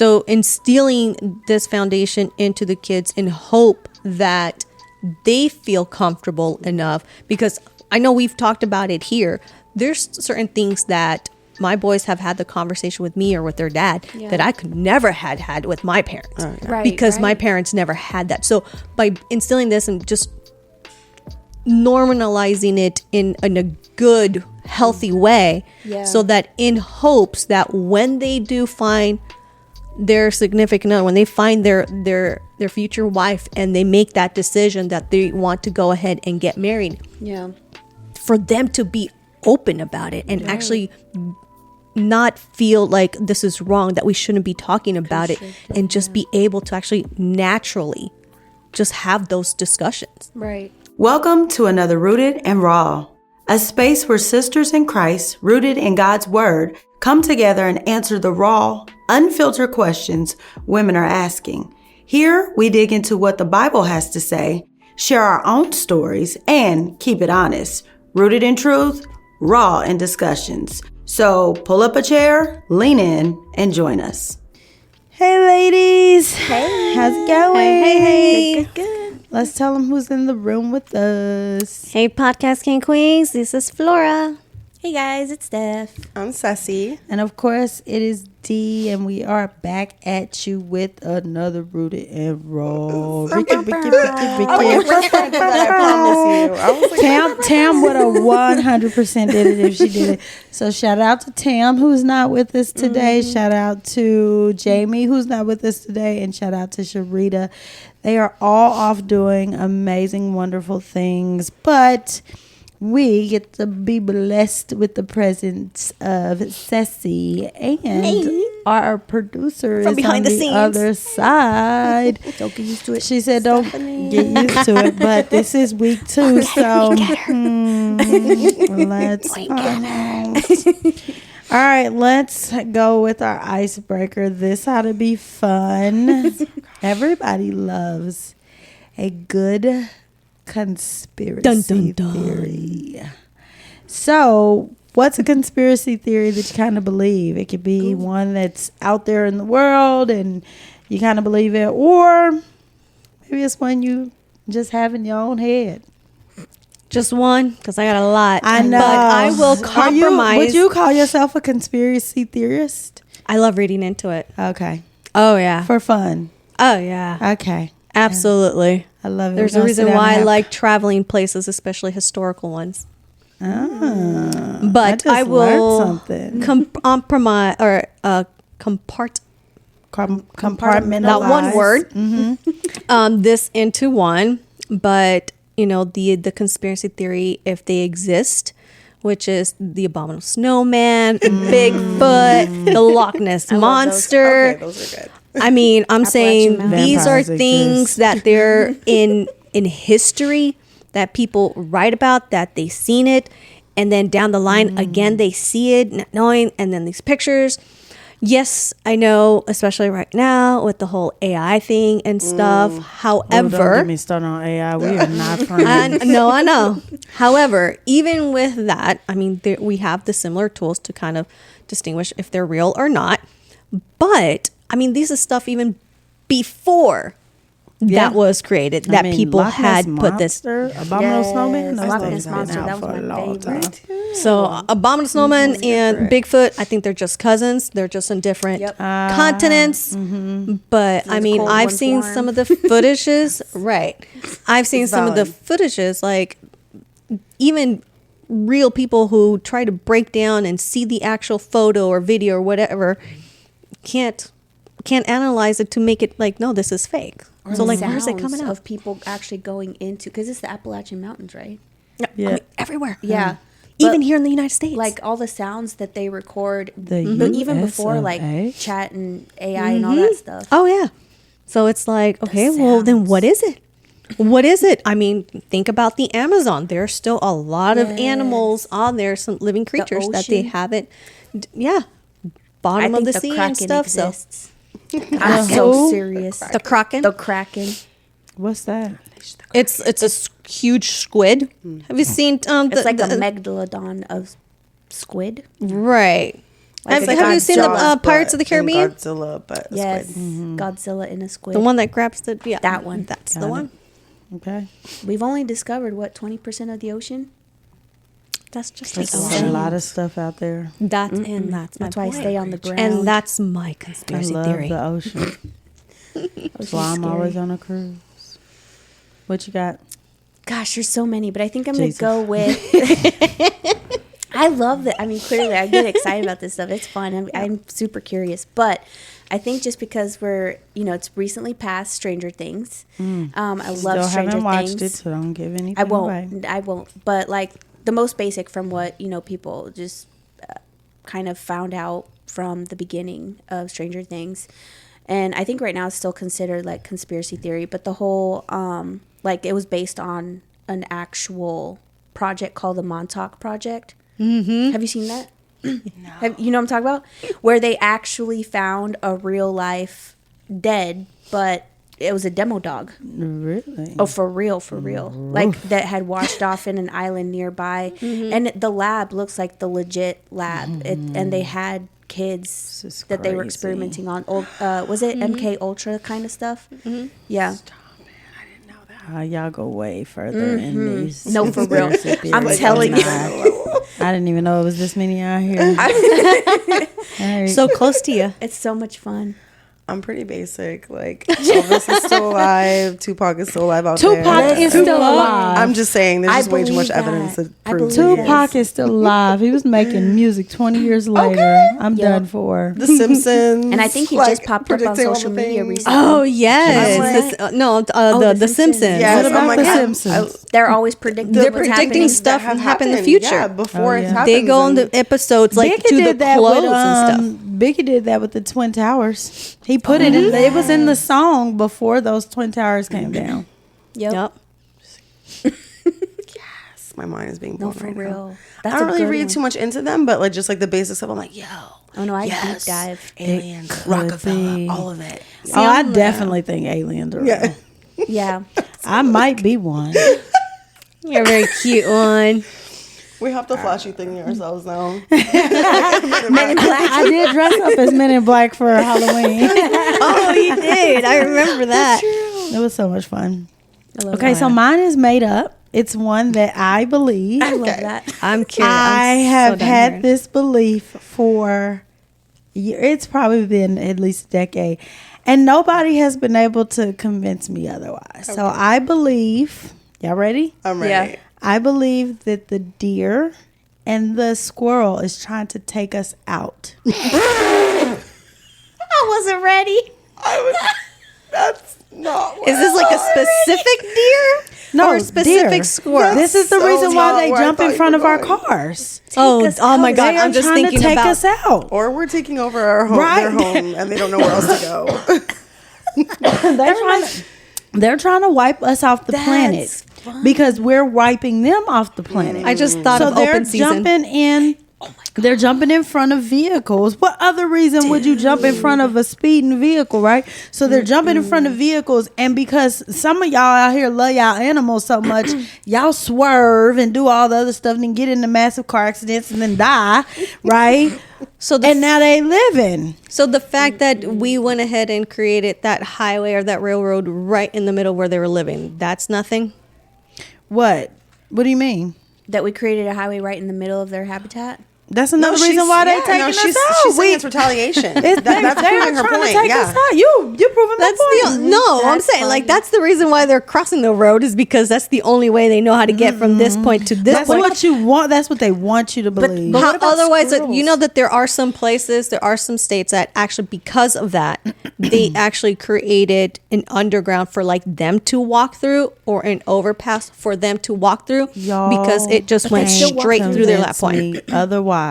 So instilling this foundation into the kids in hope that they feel comfortable enough, because I know we've talked about it here. There's certain things that my boys have had the conversation with me or with their dad that I could never had with my parents, because my parents never had that. So by instilling this and just normalizing it in a good, healthy way, so that in hopes that when they do find their significant other, when they find their future wife and they make that decision that they want to go ahead and get married, for them to be open about it and actually not feel like this is wrong, that we shouldn't be talking about it, and just be able to actually naturally just have those discussions. Right. Welcome to another Rooted and Raw, a space where sisters in Christ, rooted in God's Word, come together and answer the raw, unfiltered questions women are asking. Here, we dig into what the Bible has to say, share our own stories, and keep it honest. Rooted in truth, raw in discussions. So pull up a chair, lean in, and join us. Hey, ladies. Hey. How's it going? Hey. Good. Let's tell them who's in the room with us. Hey, Podcast King Queens, this is Flora. Hey guys, it's Steph. I'm Sassy. And of course, it is D, and we are back at you with another Rooted and Raw. Ricky. I promise you. Tam would have 100% did it if she did it. So shout out to Tam, who's not with us today. Shout out to Jaemi, who's not with us today. And shout out to Sherita. They are all off doing amazing, wonderful things. But we get to be blessed with the presence of Sassy, and our producer From is behind on the the scenes. other side. Don't get used to it. She said, "Don't get used to it," but this is week 2, so let's. All right, let's go with our icebreaker. This ought to be fun. Everybody loves a good conspiracy theory. So, what's a conspiracy theory that you kind of believe? It could be one that's out there in the world and you kind of believe it, or maybe it's one you just have in your own head. Just one, because I got a lot. I know. But I will compromise. Would you call yourself a conspiracy theorist? I love reading into it. Okay. Oh, yeah. For fun. Oh, yeah. Okay. Absolutely. I love it. There's a reason why I like traveling places, especially historical ones. But I will compromise or compartmentalize. Not one word. This into one, but you know the conspiracy theory, if they exist, which is the abominable snowman, Bigfoot, the Loch Ness monster. Those are good. I mean, I'm saying these are Vampires things exist. that they're in history that people write about, that they seen it, and then down the line again they see it, not knowing, and then these pictures. Yes, I know, especially right now with the whole AI thing and stuff. However, don't get me started on AI. We are not friends. I know. However, even with that, I mean, we have the similar tools to kind of distinguish if they're real or not. But I mean, this is stuff even before that was created, that people Loch Ness had put this. Abominable snowman. Those Loch things Ness have been monster, out that for was a my long favorite. time. So abominable snowman and Bigfoot, I think they're just cousins. They're just on different continents. But I mean, I've seen some of the footages. Right. I've seen some of the footages, like even real people who try to break down and see the actual photo or video or whatever can't analyze it to make it like, no, this is fake. Or So the like, where's it coming sounds out? of people actually going into, because it's the Appalachian Mountains, right? Yeah. I mean, everywhere. Yeah. Even here in the United States. Like all the sounds that they record, The but even before US like of A. chat and AI and all that stuff. Oh, yeah. So it's like, okay, well, then what is it? What is it? I mean, think about the Amazon. There's still a lot of animals on there, some living creatures that they ocean. haven't. Bottom of the sea and stuff. Exists. I'm so serious. The Kraken. The Kraken. What's that? It's a huge squid. Have you seen? It's like a megalodon of squid. Right. Have you seen the Jaws, Pirates of the but- Caribbean? and Godzilla, but a Yes, squid. Godzilla in a squid. The one that grabs the That one. That's Got the it. one. Okay. We've only discovered what 20% of the ocean. That's just There's like a ocean. lot of stuff out there. That's and that's my That's why I point. stay on the ground. And that's my I conspiracy love theory. the ocean. That's why I'm always on a cruise. What you got? Gosh, there's so many, but I think I'm going to Jesus. go with. I love that. I mean, clearly, I get excited about this stuff. It's fun. I'm super curious. But I think just because it's recently passed Stranger Things. I love Still Stranger haven't watched Things. it, so don't give anything I away. won't. I won't. But like the most basic from what people just kind of found out from the beginning of Stranger Things, and I think right now it's still considered like conspiracy theory. But the whole like it was based on an actual project called the Montauk Project. Mm-hmm. Have you seen that? No. You know what I'm talking about? Where they actually found a real life dead, but it was a demo dog. Really? Oh, for real. Like that had washed off in an island nearby. And the lab looks like the legit lab. And they had kids This is that they were crazy. experimenting on. Was it MK Ultra kind of stuff? Yeah. Y'all go way further in these. No, for real. conspiracy I'm theories telling than you. I didn't even know it was this many out here. Hey. So close to you. It's so much fun. I'm pretty basic. Like Elvis is still alive. Tupac is still alive out there. Tupac is still alive. I'm just saying, there's I just way too much believe evidence that. to I prove believe it. Tupac is still alive. He was making music 20 years later. I'm Yep. done for. The Simpsons. And I think he like, just popped up on predicting all the social media things. recently. Oh yes, Right? the Simpsons. Yes, What about I'm like, The yeah, Simpsons? They're always predicting They're what's predicting happening. stuff that have happen in the happened, future. Yeah, before Oh, it yeah. happens. They go on and the episodes like Biggie to the did that close with, and stuff. Biggie did that with the Twin Towers. He put it in. It was in the song before those Twin Towers came down. Yep. my mind is being blown No, for right now. real. I That's don't a really good read one. too much into them, but like just like the basic stuff, I'm like, yo. Oh no, I yes, deep dive. aliens, could Rockefeller, be. all of it. Oh, I definitely think aliens are real. Yeah. Yeah. I might be one. You're a very cute one. We have to flashy thing ourselves now. I did dress up as Men in Black for Halloween. Oh, you did. I remember that. It was so much fun. I love Okay, that. so mine is made up. It's one that I believe. I love that. I'm curious. I I'm so have done had hearing. this belief for it's probably been at least a decade, and nobody has been able to convince me otherwise. So I believe, y'all ready? I'm ready. Yeah. I believe that the deer and the squirrel is trying to take us out. I wasn't ready. That's not what Is this like a specific deer? No, or a specific deer. squirrel? This is the so reason why not they where I jump thought in you front were of our going. cars. Oh, us oh my out. God. They are I'm just trying thinking to take about us out. Or we're taking over our home, Right. their home, and they don't know where else to go. They're trying to wipe us off the planet because we're wiping them off the planet. I just thought so of they're open season. jumping in. They're jumping in front of vehicles. What other reason would you jump in front of a speeding vehicle, right? So they're jumping in front of vehicles, and because some of y'all out here love y'all animals so much, y'all swerve and do all the other stuff and then get into massive car accidents and then die, right? So the And now they living. So the fact that we went ahead and created that highway or that railroad right in the middle where they were living, that's nothing? What? What do you mean? That we created a highway right in the middle of their habitat. That's another reason why they taking us she's, out. She's saying it's retaliation. That's They're proving her trying point. to take Yeah. us out. You proving That's my point. I'm That's saying like funny. that's the reason why they're crossing the road is because that's the only way they know how to get from this point to this That's point. what you want. That's what they want you to believe. but How, what about otherwise, squirrels? you know that there are some places, there are some states that actually, because of that, they actually created an underground for like them to walk through or an overpass for them to walk through because it just went can't straight through their lap convince point. me Otherwise,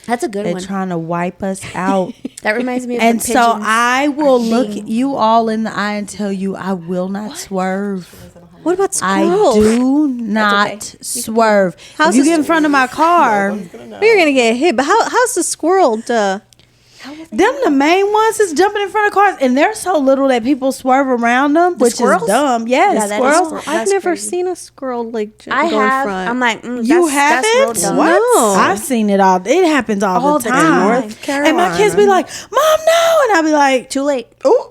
That's a good they're one. trying to wipe us out. That reminds me of And the so pigeons. I will look you all in the eye and tell you I will not swerve. What about I squirrels? do not swerve. How's If you the get in front of my car, You're gonna get hit, but how's the squirrel? Them the main ones is jumping in front of cars, and they're so little that people swerve around them, which squirrels? is dumb. Yes, Yeah, that squirrels. is- I've That's never crazy. seen a squirrel like I go in have. front. I'm like, You that's real haven't? dumb. What? No. I've seen it all. It happens all All the the time. time. North And my kids be like, "Mom, no," and I'll be like, Too late. "Ooh."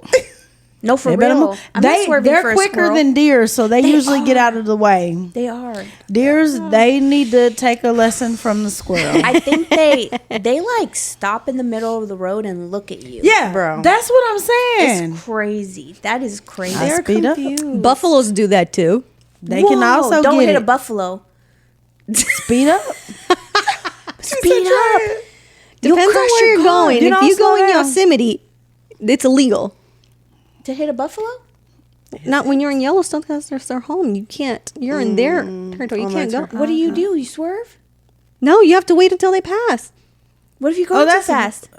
No, for They better real. move. I'm not swerving They're for a quicker squirrel. than deer, so they usually get out of the way. They are. Deers, they need to take a lesson from the squirrel. I think they like stop in the middle of the road and look at you. Yeah, Bro. that's what I'm saying. It's crazy. That is crazy. I speed up. Buffaloes do that too. They can Whoa, also don't get hit it. a buffalo. Speed up. Speed up. You'll Depends on crash where your you're car. going. You If don't you slow go in down. Yosemite, it's illegal. To hit a buffalo? Not when you're in Yellowstone because they're their home. You can't. You're in their territory. You can't go. What do? You swerve? No, you have to wait until they pass. What if you go too that's- fast?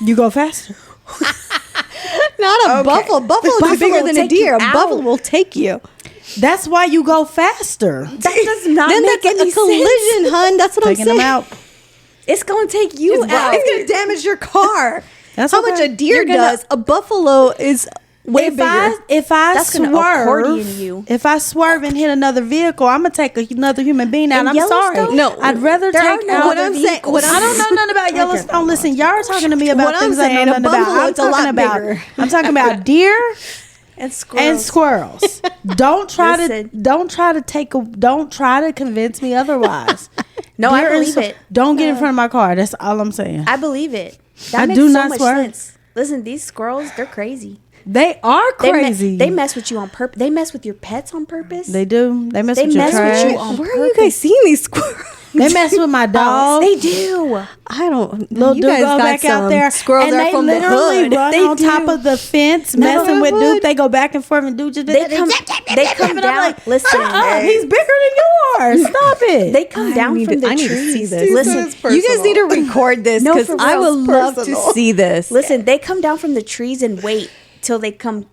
You go faster. Not a buffalo. Buffalo is Buffalo bigger will than a take you deer. A out. buffalo will take you. That's why you go faster. That does not Then make that's any a collision, sense. hun. That's what Taking I'm saying. them out. It's gonna take you out. It's gonna damage your car. That's how okay. much a deer You're gonna- does. A buffalo is way bigger. If I That's gonna swerve, accordion you. if I swerve and hit another vehicle, I'm gonna take another human being out. In I'm sorry. Yellowstone? No, I'd rather there take are no out. what I'm saying. What I don't know nothing about Yellowstone. Listen, y'all are talking to me about What I'm things I saying, know a nothing about. buffalo, I'm it's a lot talking about. bigger. I'm talking about deer And squirrels. and squirrels. Don't try Listen. Don't try to convince me otherwise. No, I Deer and believe squir- it. Don't get in front of my car. That's all I'm saying. I believe it. That I makes do so not much swerve. sense. Listen, these squirrels, they're crazy. They are They me- crazy. They mess with you on purpose. They mess with your pets on purpose. They do. They mess They with your mess with trash. you on Where are you guys seeing these squirrels? They mess with my dog. They do. I don't. Little you dude guys go got back out some there, Squirrels and are they from the literally hood. run They on do. top of the fence, No, messing the with hood. Duke. They go back and forth, and Duke just They come down. Like, Listen, he's bigger than yours. Stop it. they come down from the I need trees. to see this. Listen, You guys need to record this No, because for I real, would it's love personal. to see this. listen. They come down from the trees and wait till they come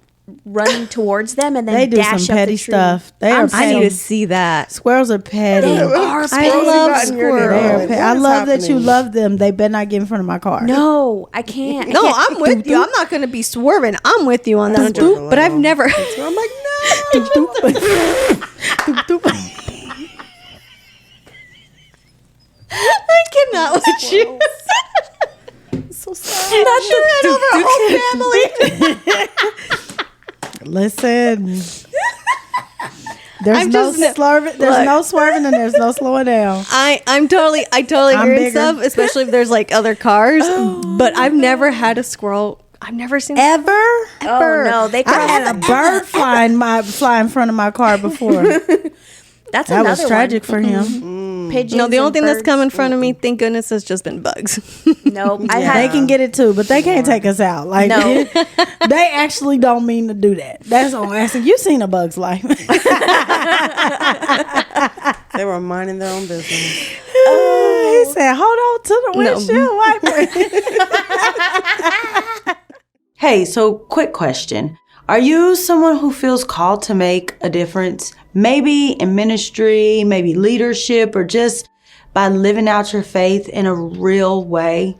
running towards them, and then They do dash some up petty the tree. stuff. They are I need petty. to see that. Squirrels are petty. They are I petty. love got in your squirrels. They are neighborhood? petty. What I is love that you happening? love them. They better not get in front of my car. No, I can't. I No, can't. I'm with you. I'm not going to be swerving. I'm with you on that. Doop, doop. But I've never. So I'm like, no. I cannot with you. So sad. Not sure ran over a whole family. Listen. There's I'm no just- swerving. There's no swerving, and there's no slowing down. I totally I'm agree and bigger. stuff, especially if there's like other cars. But I've never had a squirrel. I've never seen Ever? Oh no, they I had a bird fly in front of my car before. That's That another was tragic for him. one. Pigeons. No, the only and thing that's birds. come in front of me, thank goodness, has just been bugs. Nope. I've They had. can get it too, but they can't take us out. Like No. they actually don't mean to do that. That's all I'm asking. You seen a bug's life? They were minding their own business. He said, "Hold on to the No. windshield wiper." Hey, so quick question. Are you someone who feels called to make a difference? Maybe in ministry, maybe leadership, or just by living out your faith in a real way?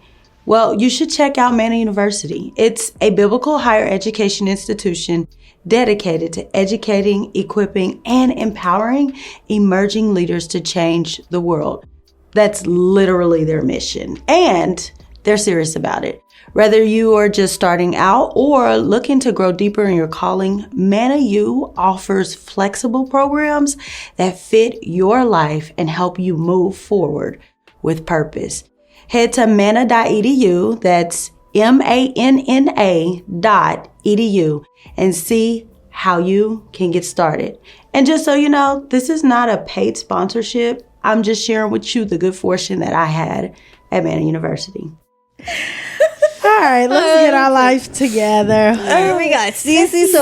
Well, you should check out Manna University. It's a biblical higher education institution dedicated to educating, equipping, and empowering emerging leaders to change the world. That's literally their mission, and they're serious about it. Whether you are just starting out or looking to grow deeper in your calling, Manna U offers flexible programs that fit your life and help you move forward with purpose. Head to manna.edu, that's MANNA.edu, and see how you can get started. And just so you know, this is not a paid sponsorship. I'm just sharing with you the good fortune that I had at Manna University. All right, let's get our life together. We got Cece. So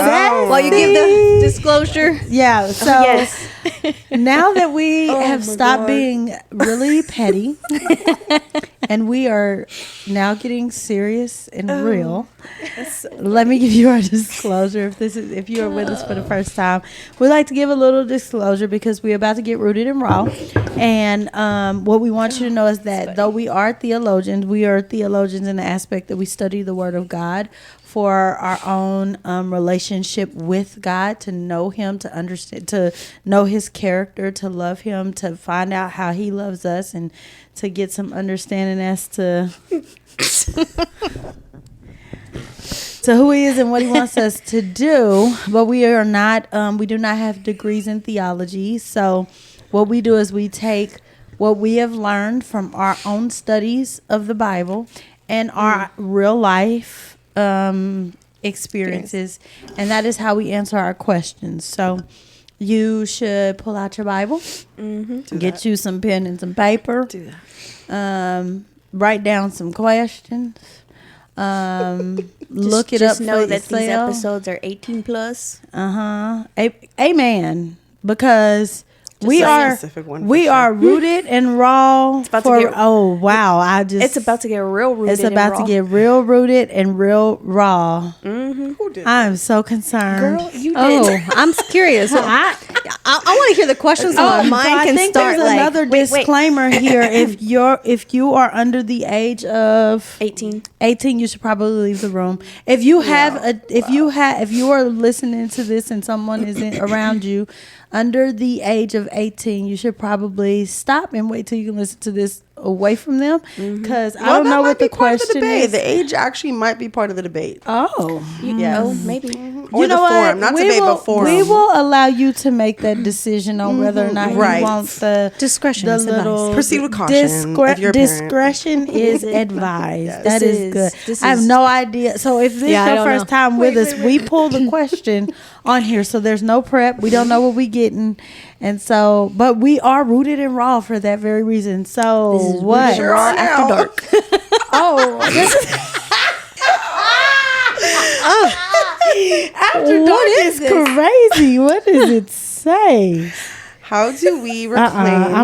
while you give the disclosure, Yeah, so Yes. now that we have stopped being really petty And we are now getting serious and real. Let me give you our disclosure. If you are with us for the first time, we like to give a little disclosure because we're about to get rooted and raw. And what we want you to know is that though we are theologians in the aspect that we study the Word of God for our own relationship with God, to know Him, to understand, to know His character, to love Him, to find out how He loves us, and to get some understanding as to who He is and what He wants us to do. But we are not, we do not have degrees in theology. So what we do is we take what we have learned from our own studies of the Bible and our real life experiences, and that is how we answer our questions. So you should pull out your Bible, get you some pen and some paper, write down some questions, look it up. Know for that these yourself. episodes are 18 plus. Amen. Because we a are specific one for we sure. are rooted and raw. about to get- Oh wow! It's about to get real rooted. It's about to get real rooted and real raw. Who did I'm so concerned. Girl, you did. Oh, I'm curious. I want to hear the questions so my mind so I can think start. there's Like, another disclaimer here. If you are under the age of 18. 18, you should probably leave the room. If you if you are listening to this and someone is around you under the age of 18, you should probably stop and wait till you can listen to this away from them, because I don't know what the question is. The age actually might be part of the debate. Oh, Yes. Oh, maybe. Or the forum, not debate, but forum. We will allow you to make that decision on whether or not Right. you want the Discretion The is advised. little Proceed with caution if you're a parent. discretion is advised. Yes. That is good. I have no idea. So if this is Yeah, I your don't first know. time with us, we pull the question on here, so there's no prep. We don't know what we getting, and so but we are rooted and raw for that very reason. So This is what? Rooted and Raw after dark. Oh, this is After What dark is is this? crazy. What does it say? How do we reclaim?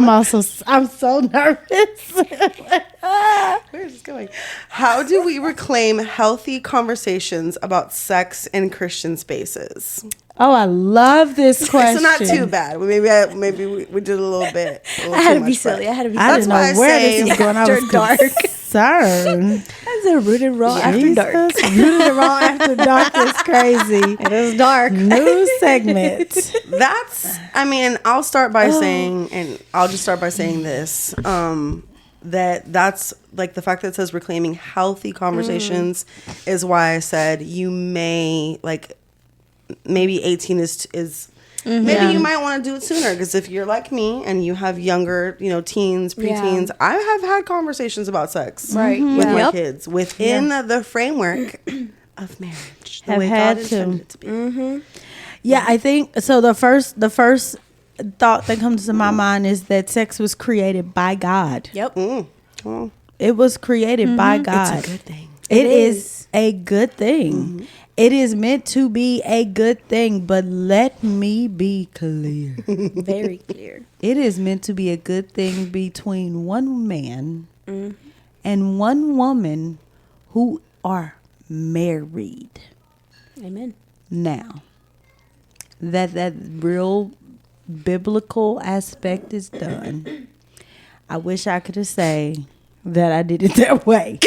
I'm so nervous. Where is this going? How do we reclaim healthy conversations about sex in Christian spaces? Oh, I love this question. So not too bad. Maybe we did a little bit. I had to be silly. I had to be I silly. didn't why I know where say this is going. I after was dark. concerned. That's a rooted raw after dark. Jesus, rooted and raw after dark is crazy. it is dark. New segment. I'll start by saying, and I'll just start by saying this, that's like the fact that it says reclaiming healthy conversations is why I said you may, like, maybe 18 is maybe you might want to do it sooner, because if you're like me and you have younger, teens, preteens, I have had conversations about sex Right. with my Yep. kids within the framework of marriage, the Have way had God to. intended it to be. Yeah, I think so. The first thought that comes to my mind is that sex was created by God. Yep. Well, It was created by God. it's a good thing. It is. is a good thing. It is meant to be a good thing, but let me be clear. Very clear. It is meant to be a good thing between one man and one woman who are married. Amen. Now, that real biblical aspect is done. I wish I could have say that I did it that way.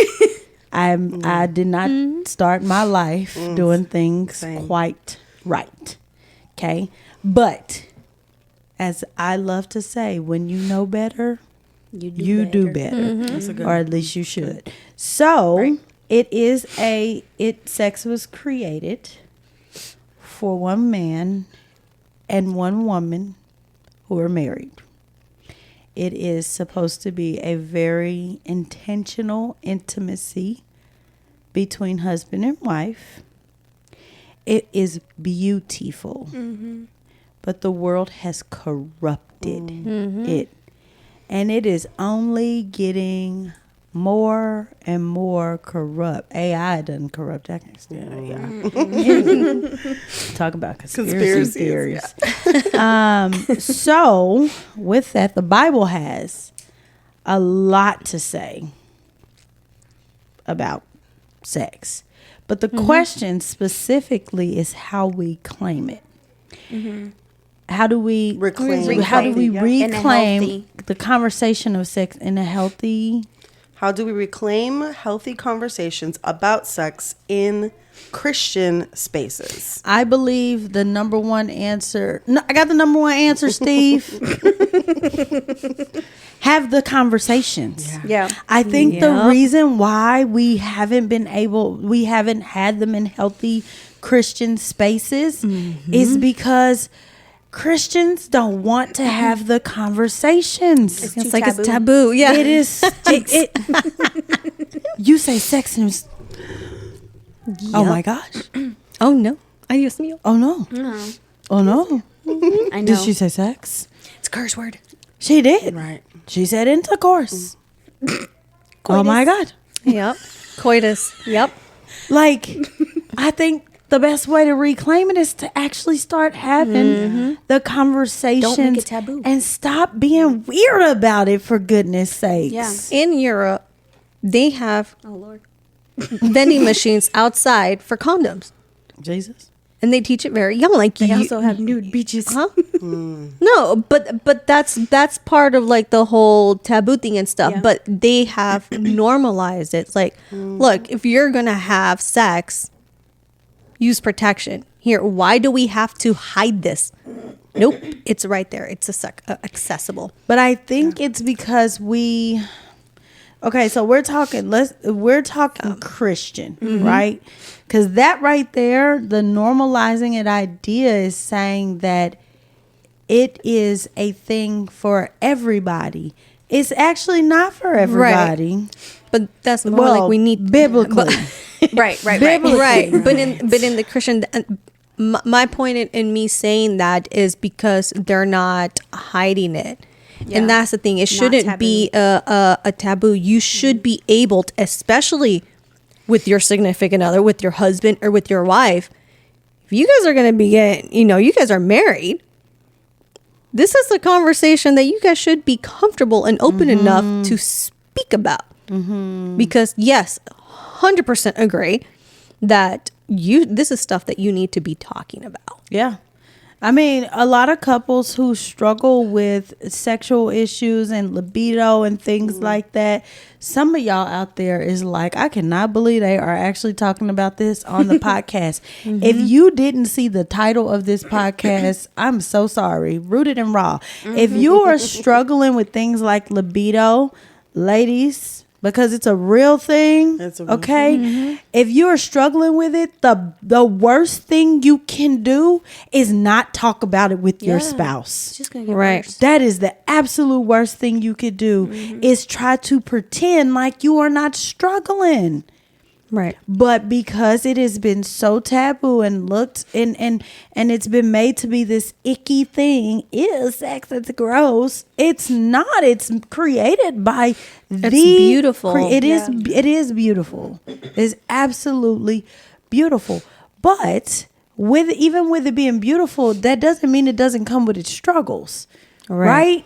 I did not start my life doing things Same. quite right. Okay? But as I love to say, when you know better, you do better. That's a good Or at least you should. So sex was created for one man and one woman who are married. It is supposed to be a very intentional intimacy between husband and wife. It is beautiful, but the world has corrupted it. And it is only getting more and more corrupt. AI doesn't corrupt. I can't stand AI. Talk about conspiracy theories. So with that, the Bible has a lot to say about sex. But the question specifically is how we claim it. How do we Reclaim. How do we In a reclaim healthy- the conversation of sex in a healthy? How do we reclaim healthy conversations about sex in Christian spaces? I believe the number one answer. No, I got the number one answer, Steve. Have the conversations. Yeah. I think the Yep. reason why we haven't had them in healthy Christian spaces is because Christians don't want to have the conversations. It's It's too like taboo. it's taboo. Yeah. It is. You say sex and it's, oh my gosh. Oh no. Ay, Dios mío. Oh no. Oh no. I know. Did she say sex? It's a curse word. She did. Right. She said intercourse. Oh my God. Yep. Coitus. Yep. Like, I think the best way to reclaim it is to actually start having the conversations. Don't make it taboo. And stop being weird about it, for goodness sakes. Yeah. In Europe, they have Oh Lord. vending machines outside for condoms, Jesus. and they teach it very young. Like They you, also have nude beaches. huh? No, but that's part of like the whole taboo thing and stuff. Yeah. But they have normalized it. It's like, look, if you're gonna have sex, use protection. Here, why do we have to hide this? Nope, it's right there. It's accessible. But I think it's because we. Okay, so we're talking Christian, right? Because that right there, the normalizing it idea is saying that it is a thing for everybody. It's actually not for everybody. But that's more like we need biblically. Right. Biblically. right. But in the Christian, my point in me saying that is because they're not hiding it. Yeah. And that's the thing. It Not shouldn't be a taboo. You should be able to, especially with your significant other, with your husband or with your wife. If you guys are going to be getting, you guys are married. This is a conversation that you guys should be comfortable and open enough to speak about. Because yes, 100% agree that this is stuff that you need to be talking about. Yeah. I mean, a lot of couples who struggle with sexual issues and libido and things like that, some of y'all out there is like, I cannot believe they are actually talking about this on the podcast. If you didn't see the title of this podcast, I'm so sorry. Rooted and Raw. If you are struggling with things like libido, ladies, because it's a real thing. It's a real okay. If you are struggling with it, the worst thing you can do is not talk about it with your It's spouse. just gonna get Right. worse. That is the absolute worst thing you could do is try to pretend like you are not struggling. Right. But because it has been so taboo and looked and it's been made to be this icky thing, ew, sex, it's gross. It's not. It's created by beautiful. It is beautiful. It's absolutely beautiful. But even with it being beautiful, that doesn't mean it doesn't come with its struggles. Right?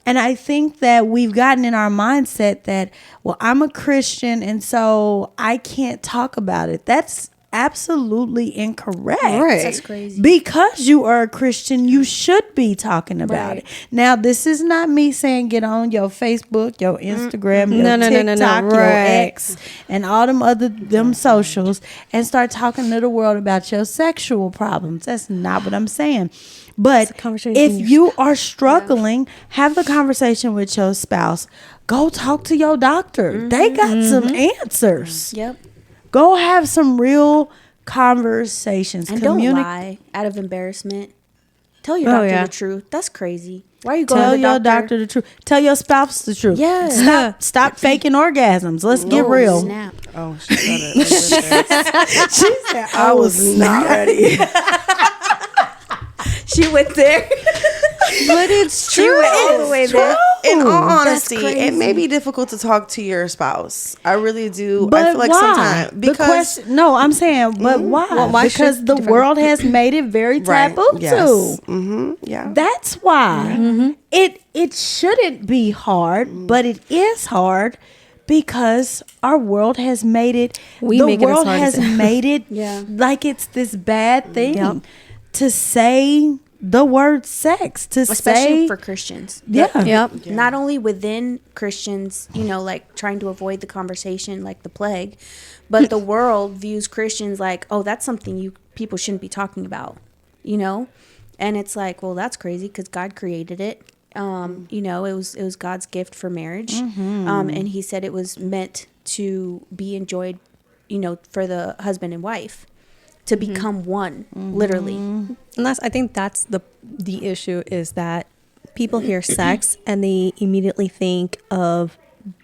And I think that we've gotten in our mindset that, well, I'm a Christian and so I can't talk about it. That's absolutely incorrect. Right. That's crazy. Because you are a Christian, you should be talking about Right. it. Now, this is not me saying get on your Facebook, your Instagram, your No, TikTok, your right. X, and all them socials and start talking to the world about your sexual problems. That's not what I'm saying. But a conversation if yourself. you are struggling, have the conversation with your spouse. Go talk to your doctor. They got some answers. Yep. Go have some real conversations. And don't lie out of embarrassment. Tell your doctor yeah. the truth. That's crazy. Why are you going Tell to the your doctor? doctor the truth. Tell your spouse the truth. Yes. Stop faking orgasms. Let's get Oh, real. Snap. Oh, she said it. She said, I was not ready. She went there. But it's She went all the way there. In all That's honesty, crazy. it may be difficult to talk to your spouse. I really do. But I feel like why? sometimes because No, I'm saying, but why? Well, why because should the different- world has made it very taboo yes. too. Yeah. That's why it shouldn't be hard, but it is hard Because our world has made it. We the make it as world hard as has it- made it Yeah. like it's this bad thing Yep. to say the word sex. To Especially say, for Christians. yeah, Yep. Not only within Christians, you know, like trying to avoid the conversation like the plague, but the world views Christians like, oh, that's something people shouldn't be talking about, you know? And it's like, well, that's crazy because God created it. You know, it was God's gift for marriage. And he said it was meant to be enjoyed, you know, for the husband and wife to become one, literally. And I think that's the issue, is that people hear sex and they immediately think of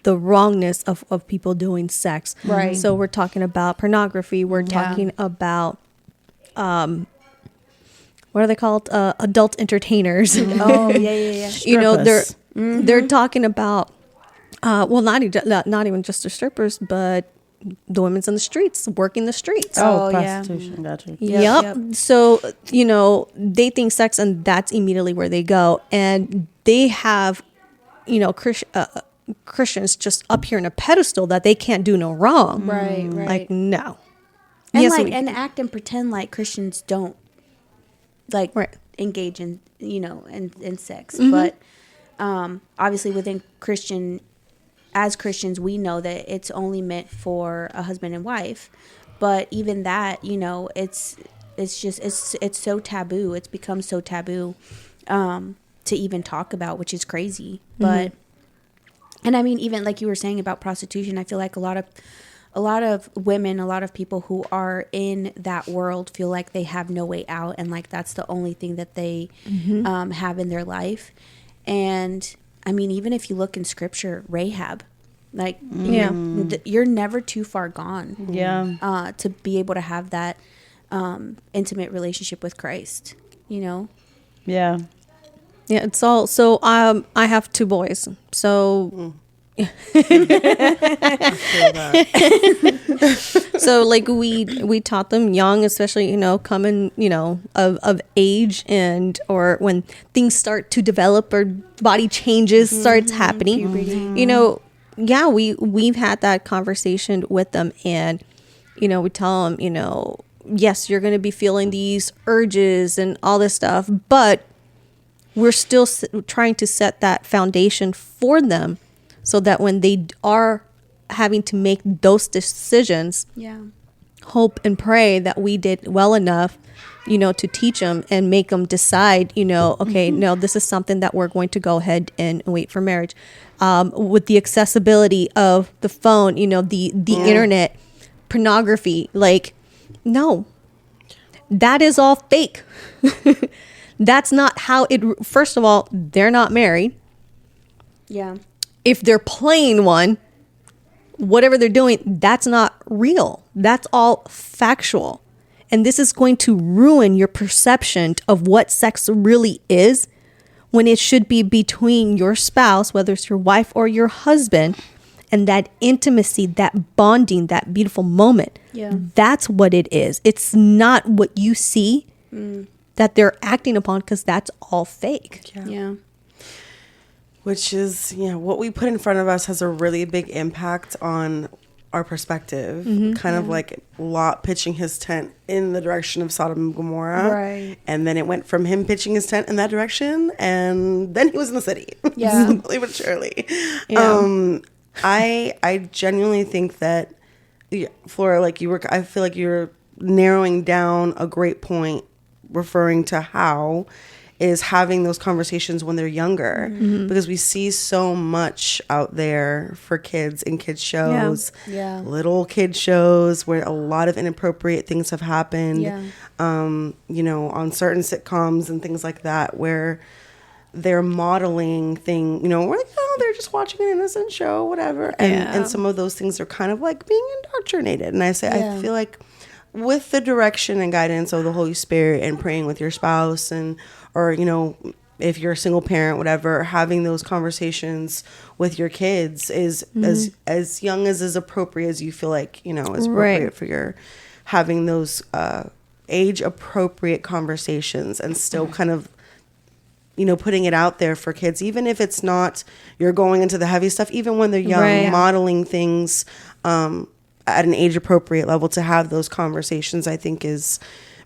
the wrongness of people doing sex. Right. So we're talking about pornography. We're talking about, what are they called? Adult entertainers. Oh, yeah. You know, Strippers. they're talking about, well, not even just the strippers, but the women's in the streets, working the streets. Oh, yeah. prostitution. Gotcha. Yep. So, you know, they think sex and that's immediately where they go. And they have, you know, Christians just up here in a pedestal that they can't do no wrong. Right. Like, no. And Yes, like we- and act and pretend like Christians don't like Right. engage in, you know, in sex. But obviously within as Christians, we know that it's only meant for a husband and wife. But even that, you know, it's so taboo. It's become so taboo to even talk about, which is crazy. But and I mean, even like you were saying about prostitution, I feel like a lot of women, a lot of people who are in that world feel like they have no way out, and like that's the only thing that they have in their life. And I mean, even if you look in scripture, Rahab, like, Yeah. you're never too far gone Yeah. to be able to have that intimate relationship with Christ, you know? Yeah. Yeah, it's all, so I have 2 boys. So so like we taught them young, especially, you know, coming, you know, of age, and or when things start to develop or body changes starts happening. You know, yeah, we've had that conversation with them, and you know, we tell them, you know, yes, you're going to be feeling these urges and all this stuff, but we're still trying to set that foundation for them so that when they are having to make those decisions, Yeah. hope and pray that we did well enough, you know, to teach them and make them decide, you know, okay, no, this is something that we're going to go ahead and wait for marriage. With the accessibility of the phone, you know, the internet, pornography, like, no, that is all fake. That's not how it, first of all, they're not married. Yeah. If they're playing one, whatever they're doing, that's not real. That's all factual. And this is going to ruin your perception of what sex really is, when it should be between your spouse, whether it's your wife or your husband, and that intimacy, that bonding, that beautiful moment. Yeah. That's what it is. It's not what you see that they're acting upon, because that's all fake. Yeah. Which is, what we put in front of us has a really big impact on our perspective. Kind of like Lot pitching his tent in the direction of Sodom and Gomorrah. Right. And then it went from him pitching his tent in that direction, and then he was in the city. Yeah. Slowly but surely. Yeah. I genuinely think that, Flora, I feel like you're narrowing down a great point, referring to how is having those conversations when they're younger, because we see so much out there for kids in kids shows, little kid shows where a lot of inappropriate things have happened, on certain sitcoms and things like that, where they're modeling we're like, oh, they're just watching an innocent show, whatever. And some of those things are kind of like being indoctrinated. And I feel like with the direction and guidance of the Holy Spirit and praying with your spouse or if you're a single parent, whatever, having those conversations with your kids is as young as appropriate as you feel like, is appropriate for your having those age appropriate conversations, and still kind of putting it out there for kids, even if it's not, you're going into the heavy stuff, even when they're young, Right. modeling things at an age appropriate level to have those conversations, I think is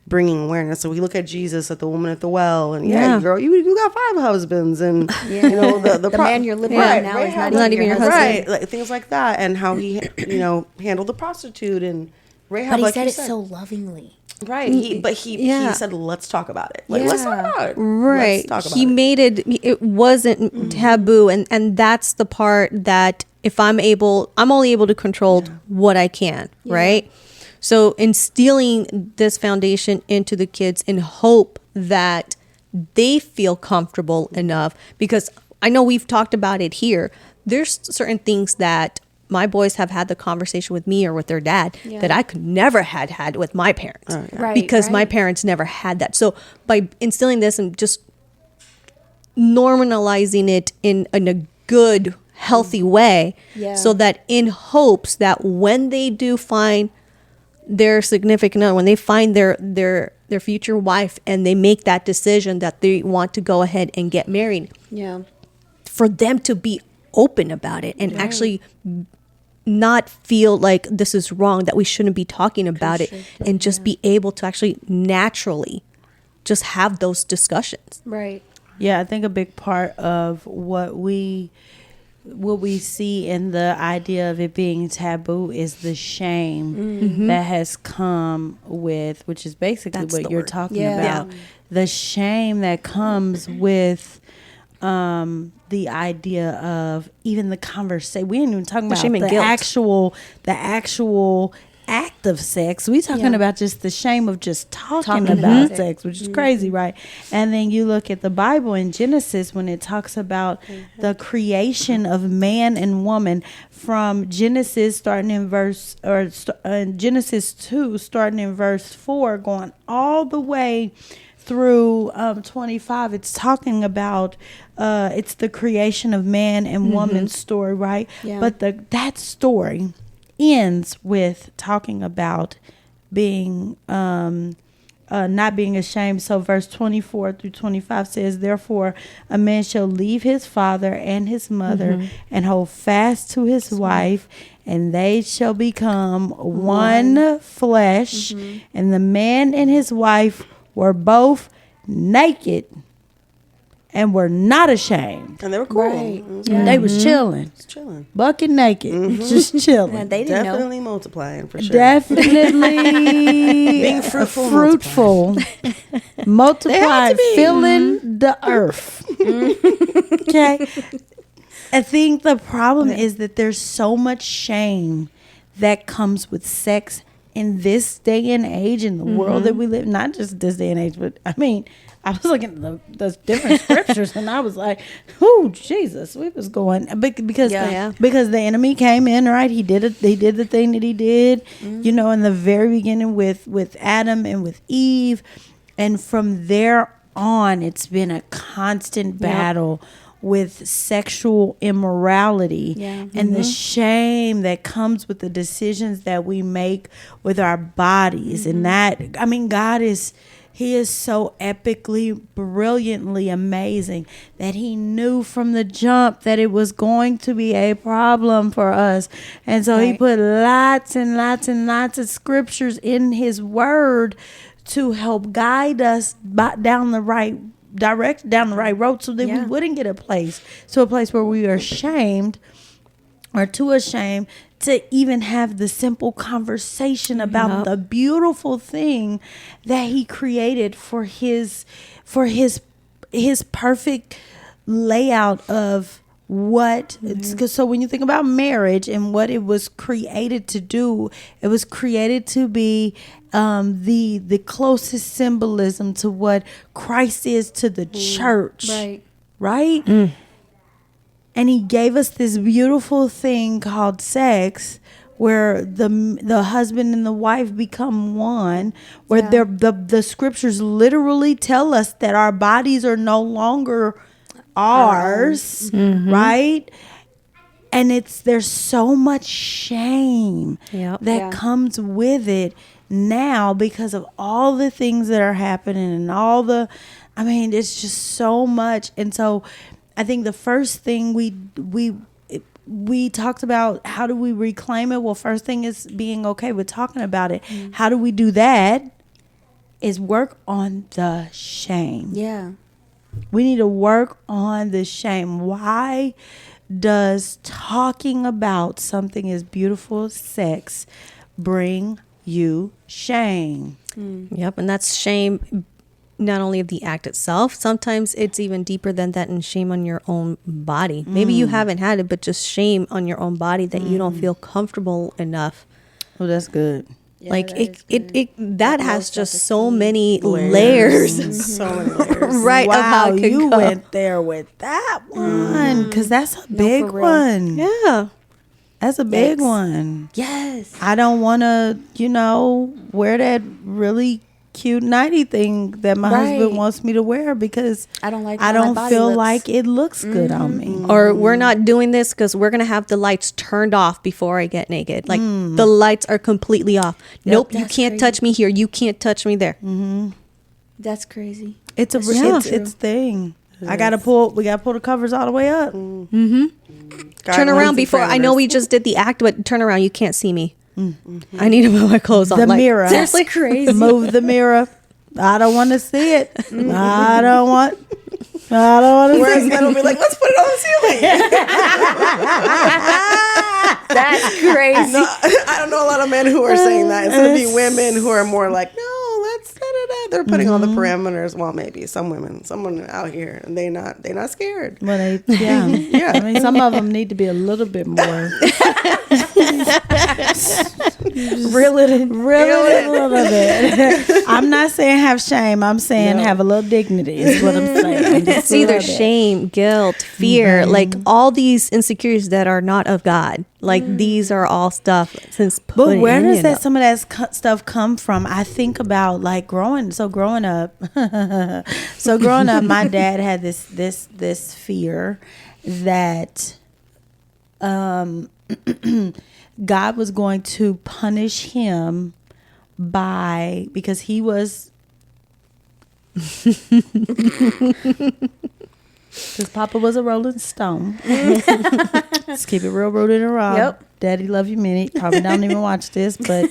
bringing awareness. So we look at Jesus, at the woman at the well, and girl, you got 5 husbands, and the man you're living with now is not even your husband. right? Like, things like that, and how he handled the prostitute and Rahab. But he like said you it so lovingly. right. He said, let's talk about it. Like, let's talk about it. Right. Let's talk about He it. made it wasn't taboo, and that's the part that if I'm only able to control what I can, right? So instilling this foundation into the kids in hope that they feel comfortable enough, because I know we've talked about it here. There's certain things that my boys have had the conversation with me or with their dad that I could never had with my parents, because my parents never had that. So by instilling this and just normalizing it in a good, healthy way, so that in hopes that when they do find their significant other, when they find their future wife and they make that decision that they want to go ahead and get married, for them to be open about it and actually not feel like this is wrong, that we shouldn't be talking about it, and just be able to actually naturally just have those discussions. Right. Yeah, I think a big part of what we see in the idea of it being taboo is the shame that has come with, which is basically what you're talking about. The shame that comes with the idea of even the conversation. We ain't even talking about the actual act of sex. We talking about just the shame of just talking about sex, which is crazy, right? And then you look at the Bible in Genesis when it talks about the creation of man and woman, from Genesis starting in Genesis 2 starting in verse 4 going all the way through 25. It's talking about it's the creation of man and woman's story, right? But that story ends with talking about being not being ashamed. So verse 24 through 25 says, therefore a man shall leave his father and his mother and hold fast to his wife, and they shall become one flesh. And the man and his wife were both naked and were not ashamed. And they were cool. Right. They was chilling. Chilling. Bucket naked. Just chilling. And they didn't Definitely multiplying for sure. Definitely Being fruitful. Multiply, filling the earth. Okay. I think the problem is that there's so much shame that comes with sex in this day and age, in the world that we live. Not just this day and age, but I mean, I was looking at the different scriptures and I was like, oh, Jesus, we was going. Because the enemy came in, right? He did the thing that he did, in the very beginning with Adam and with Eve. And from there on, it's been a constant battle with sexual immorality and the shame that comes with the decisions that we make with our bodies. And that, I mean, He is so epically, brilliantly amazing that he knew from the jump that it was going to be a problem for us. And so he put lots and lots and lots of scriptures in his word to help guide us down the right road, so that we wouldn't get a place where we are ashamed or too ashamed to even have the simple conversation about the beautiful thing that he created for his perfect layout of what so when you think about marriage and what it was created to do, it was created to be the closest symbolism to what Christ is to the church, right? And he gave us this beautiful thing called sex, where the husband and the wife become one, where the scriptures literally tell us that our bodies are no longer ours, right? And there's so much shame that comes with it now because of all the things that are happening and all the I mean, it's just so much. And so I think the first thing we talked about, how do we reclaim it? Well, first thing is being okay with talking about it. How do we do that? Is work on the shame. Yeah. We need to work on the shame. Why does talking about something as beautiful as sex bring you shame? Yep, and that's shame not only of the act itself. Sometimes it's even deeper than that, and shame on your own body. Maybe you haven't had it, but just shame on your own body that you don't feel comfortable enough. Oh, that's good. Yeah, like that has low just so self-esteem. many layers. So many layers. Right. Wow, of how it could you go. went there with that one, because that's a big for real. one. Yeah. That's a big Yikes. one. Yes. I don't want to, wear that really cute nighty thing that my husband Right. wants me to wear, because I don't like I how my don't body feel looks. like it looks good on me. Or we're not doing this because we're going to have the lights turned off before I get naked. Like the lights are completely off. Nope, you That's can't crazy. touch me here. You can't touch me there. That's crazy. It's a That's it's true. it's thing. We got to pull the covers all the way up. Turn Guidelines around and before. I know parameters. we just did the act, but turn around. You can't see me. I need to put my clothes on. The Like, mirror. Seriously? crazy. Move the mirror. I don't want to see it. I don't want to Whereas see men will be like, let's put it on the ceiling. That's crazy. No, I don't know a lot of men who are saying that. It's going to be women who are more like, no, let's set it up. They're putting all the parameters. Well, maybe someone out here, and they're not scared. Well, yeah. Yeah. I mean, some of them need to be a little bit more. Reel it in. Really, a little bit. I'm not saying have shame. I'm saying have a little dignity. Is what I'm saying. Just It's a either little bit. shame, guilt, fear, like all these insecurities that are not of God. Like these are all stuff since. But where does some of that stuff come from? I think about like growing up. So growing up, my dad had this fear that God was going to punish him because he was. Because Papa was a Rolling Stone. Let's keep it real rooted and raw. Yep. Daddy, love you, Minnie. Probably don't even watch this, but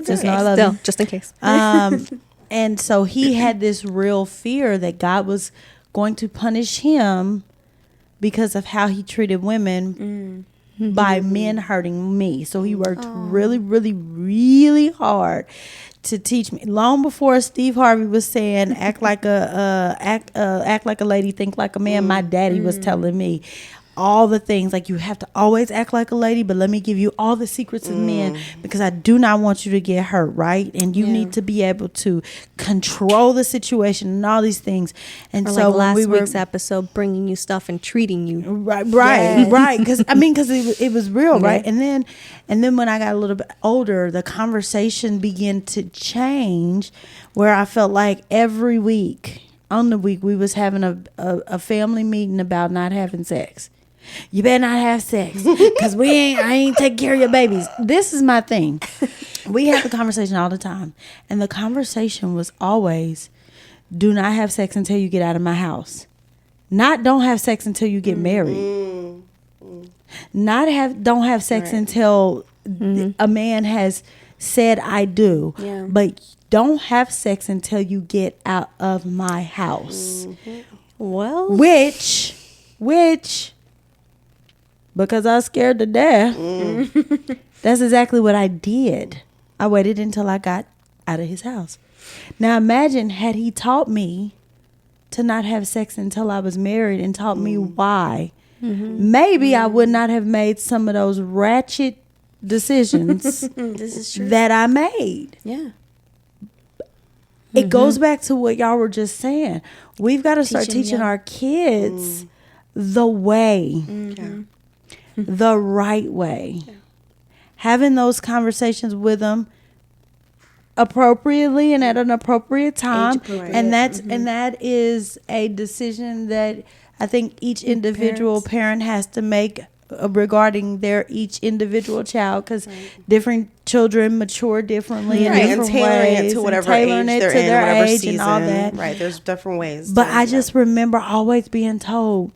just know I love Still, you. just in case. And so he had this real fear that God was going to punish him because of how he treated women by men hurting me. So he worked really, really, really hard to teach me. Long before Steve Harvey was saying act like a lady, think like a man, my daddy was telling me all the things, like you have to always act like a lady, but let me give you all the secrets of men, because I do not want you to get hurt, right? And you need to be able to control the situation and all these things. And Or so like last when we week's episode, bringing you stuff and treating you. right, Yes. right. Because it was real, right? And then when I got a little bit older, the conversation began to change, where I felt like every week on the week we was having a family meeting about not having sex. You better not have sex, because I ain't taking care of your babies. This is my thing. We have the conversation all the time, and the conversation was always, do not have sex until you get out of my house. Not don't have sex until you get married. Don't have sex until a man has said I do. Yeah. But don't have sex until you get out of my house. Well, Which because I was scared to death. That's exactly what I did. I waited until I got out of his house. Now imagine had he taught me to not have sex until I was married and taught me why. Maybe I would not have made some of those ratchet decisions This is true. that I made. Yeah. It goes back to what y'all were just saying. We've got to start Teaching teaching young. our kids the way, the right way. Having those conversations with them appropriately and at an appropriate time, appropriate. and that is a decision that I think each individual parent has to make regarding their each individual child, because different children mature differently in Right, different and tailoring ways, it to whatever and age tailoring it they're to in, their whatever age season. and all that. Right, there's different ways. But I just remember always being told,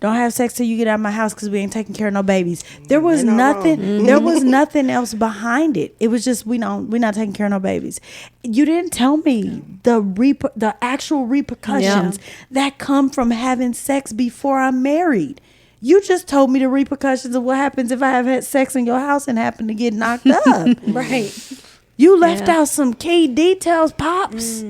don't have sex till you get out of my house because we ain't taking care of no babies. There was nothing. There was nothing else behind it. It was just we're not taking care of no babies. You didn't tell me the actual repercussions that come from having sex before I'm married. You just told me the repercussions of what happens if I have had sex in your house and happen to get knocked up. Right. You left out some key details, Pops,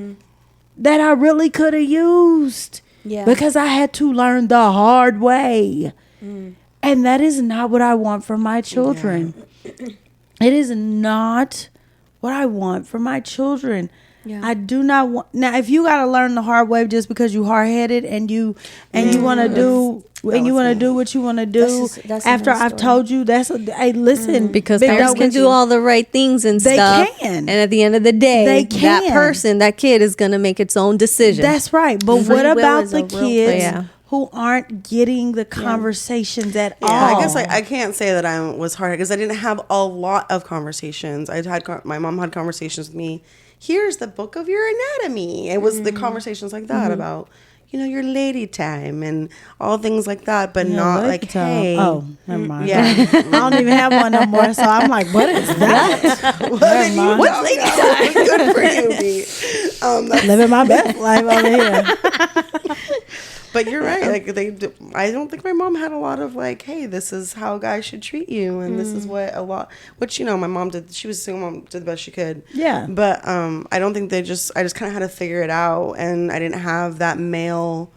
that I really could have used. Yeah. Because I had to learn the hard way. And that is not what I want for my children. It is not what I want for my children. Yeah. I do not want. Now, if you got to learn the hard way just because you hard-headed and you want to do what you want to do that's after I've told you, hey, listen, because parents can do all the right things and stuff. They can. And at the end of the day, that kid is going to make its own decision. That's right. But what about the kids who aren't getting the conversations at all? I guess I can't say that I was hard because I didn't have a lot of conversations. My mom had conversations with me. Here's the book of your anatomy. It was the conversations like that about, your lady time and all things like that, but not like, hey. Oh, never mind. Yeah. I don't even have one no more, so I'm like, what is that? What's lady time? Good for you, B. Living my best life over here. But you're right. Like I don't think my mom had a lot of like, hey, this is how guys should treat you, and this is what which my mom did. She was a single mom, did the best she could. Yeah. But I don't think I just kind of had to figure it out, and I didn't have that male,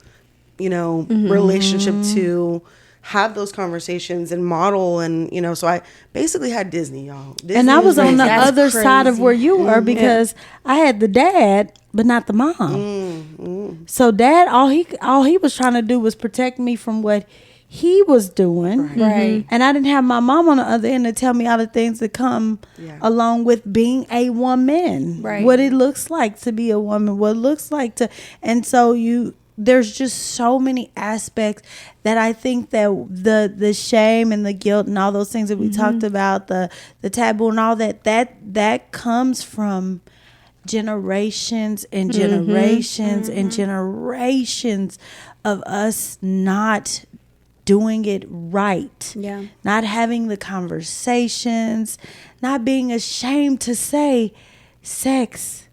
relationship to have those conversations and model, and so I basically had Disney, y'all. And I was on the other side of where you were because I had the dad, but not the mom. So dad, all he was trying to do was protect me from what he was doing, right? And I didn't have my mom on the other end to tell me all the things that come along with being a woman, right? What it looks like to be a woman, what it looks like to, and so there's just so many aspects that I think that the shame and the guilt and all those things that we talked about, the taboo and all that comes from generations and generations and generations of us not doing it right. Yeah. Not having the conversations, not being ashamed to say sex,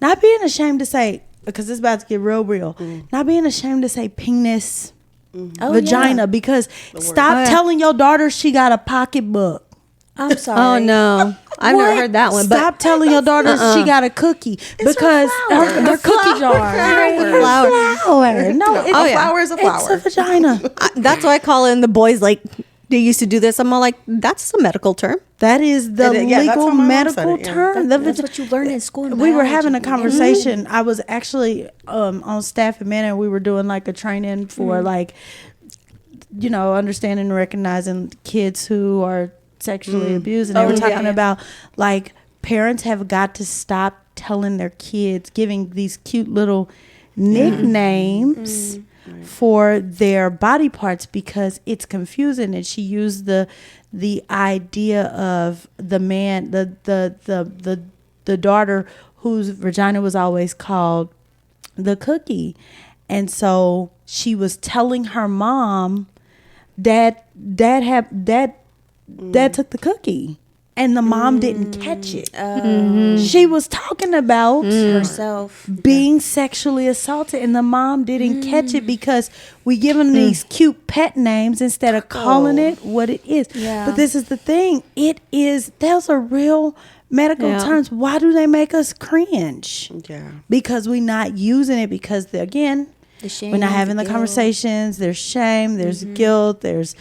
not being ashamed to say, because it's about to get real. Not being ashamed to say penis, vagina, because stop telling your daughter she got a pocketbook. I'm sorry. Oh no, I've never heard that one. Stop telling your daughter she got a cookie because her cookie jar. Flower. No, it's a flower is a flower. It's a vagina. That's why I call it. And the boys they used to do this. I'm all like, that's a medical term. That is the legal medical term. That's what you learn in school. We were having a conversation. I was actually on staff at Manor. We were doing like a training for understanding and recognizing kids who are sexually abused, and they were talking about like parents have got to stop telling their kids, giving these cute little nicknames for their body parts because it's confusing. And she used the idea of the man, the daughter whose vagina was always called the cookie, and so she was telling her mom, Dad took the cookie, and the mom didn't catch it. She was talking about herself being sexually assaulted, and the mom didn't catch it because we give them these cute pet names instead of calling it what it is. Yeah. But this is the thing. Those are real medical terms. Why do they make us cringe? Yeah. Because we're not using it because, again, we're not having the conversations. There's shame. There's guilt. There's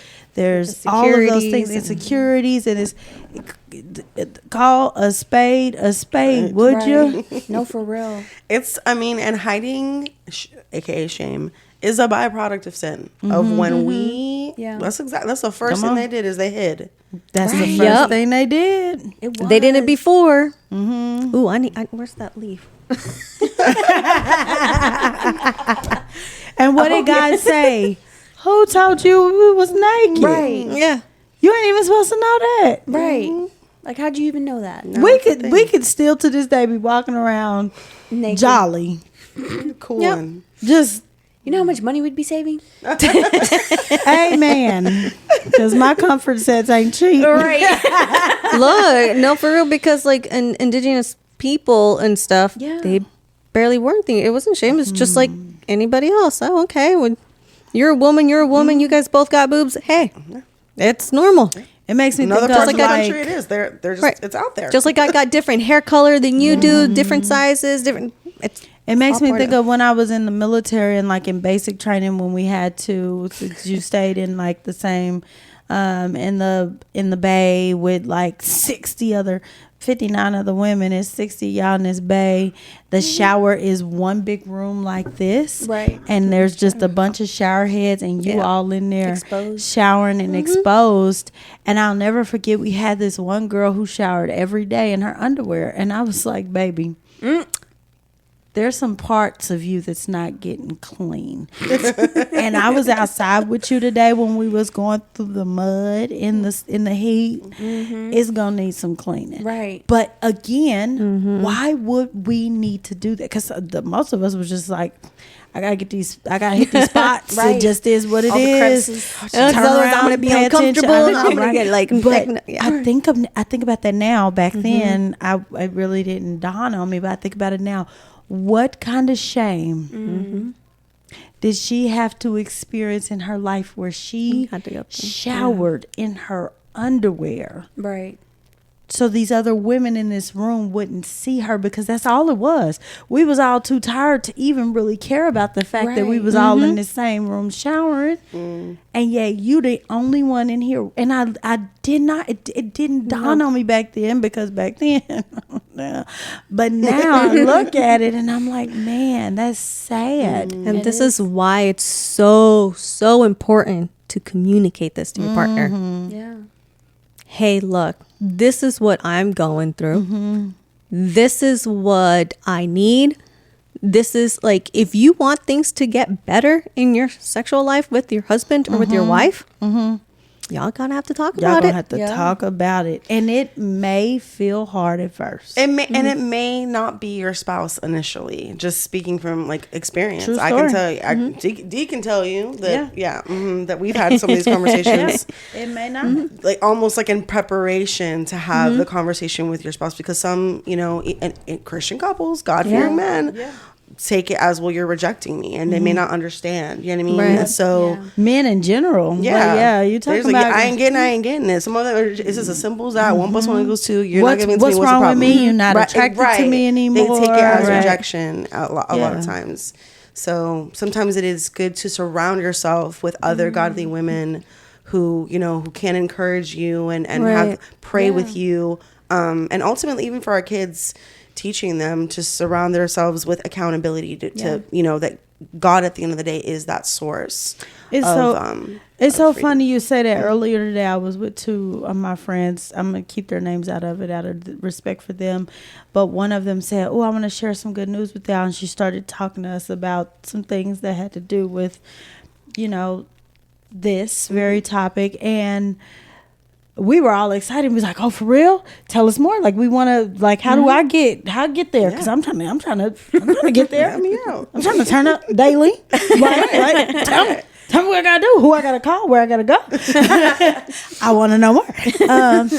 all of those things, insecurities, and it's call a spade, would you? No, for real. And hiding, aka shame, is a byproduct of sin. Of when we, that's the first thing they did is they hid. That's the first thing they did. They did it before. Ooh, where's that leaf? And what did God say? Who told you we was naked? Right. Yeah. You ain't even supposed to know that. Right. Like, how'd you even know that? No, we that's the could thing. still to this day be walking around Naked. jolly. Cool. Yep. One. Just You know how much money we'd be saving? amen. Because my comfort sets ain't cheap. Right. Look, no, for real, because like indigenous people and stuff, Yeah. they barely were anything. It wasn't shame. It's just like anybody else. Oh, okay. When you're a woman, you guys both got boobs. Hey, it's normal. It makes me Another think part of of the like, country, it is. They're just, Right. it's out there. Just like I got different hair color than you do, different sizes, different. it makes all me part think of- of when I was in the military and like in basic training when we had to, since you stayed in like the same in the bay with like 59 other women and 60 y'all in this bay. The shower is one big room like this, Right. and there's just a bunch of shower heads and you Yeah. all in there Exposed. showering and exposed. And I'll never forget, we had this one girl who showered every day in her underwear, and I was like, baby, there's some parts of you that's not getting clean. And I was outside with you today when we was going through the mud in the heat. It's gonna need some cleaning, Right. But again, why would we need to do that? Because most of us was just like, I gotta hit these spots. Right. It just is what it All the is. crevices. And Turn otherwise, around, I'm gonna be pay attention. uncomfortable. And I'm gonna Right. get like. But yeah. I think about that now. Back then, I really didn't dawn on me, but I think about it now. What kind of shame did she have to experience in her life where she Had to go through. showered in her underwear Right. so these other women in this room wouldn't see her? Because that's all it was. We was all too tired to even really care about the fact that we Right. was all in the same room showering, and yet you the only one in here. And I did not. It didn't dawn on me back then, because back then, but now I look at it and I'm like, man, that's sad. And this is why it's so important to communicate this to your partner. Yeah. Hey, look, this is what I'm going through. This is what I need. This is like, if you want things to get better in your sexual life with your husband or with your wife, y'all gonna have to talk Y'all about gonna it. have to talk about it, and it may feel hard at first. It may, and it may not be your spouse initially. Just speaking from like experience, True I can story. tell you. D can tell you that. That we've had some of these conversations, It may not. like almost like in preparation to have the conversation with your spouse, because some, in Christian couples, God-fearing men, take it as, well, you're rejecting me, and they may not understand. You know what I mean? Right. And so. Men in general. Yeah, You talking There's like, about I ain't getting it. Some of them it's just as simple as that. 1 + 1 = 2. You're not giving it to what's me. What's wrong the with problem? me? You're not attracted to me anymore. They take it as Right. rejection a lot of times. So sometimes it is good to surround yourself with other godly women who can encourage you and have pray with you, and ultimately, even for our kids, teaching them to surround themselves with accountability to that God at the end of the day is that source. It's so funny you say that. Earlier today, I was with two of my friends. I'm gonna keep their names out of it, out of respect for them. But one of them said, "Oh, I want to share some good news with y'all," and she started talking to us about some things that had to do with, this very topic. And we were all excited. We was like, "Oh, for real? Tell us more. Like, we want to. Like, how do I get there? Because I'm trying to get there. Help me out. I'm trying to turn up daily. Right? Tell me what I gotta do, who I gotta call, where I gotta go. I want to know more."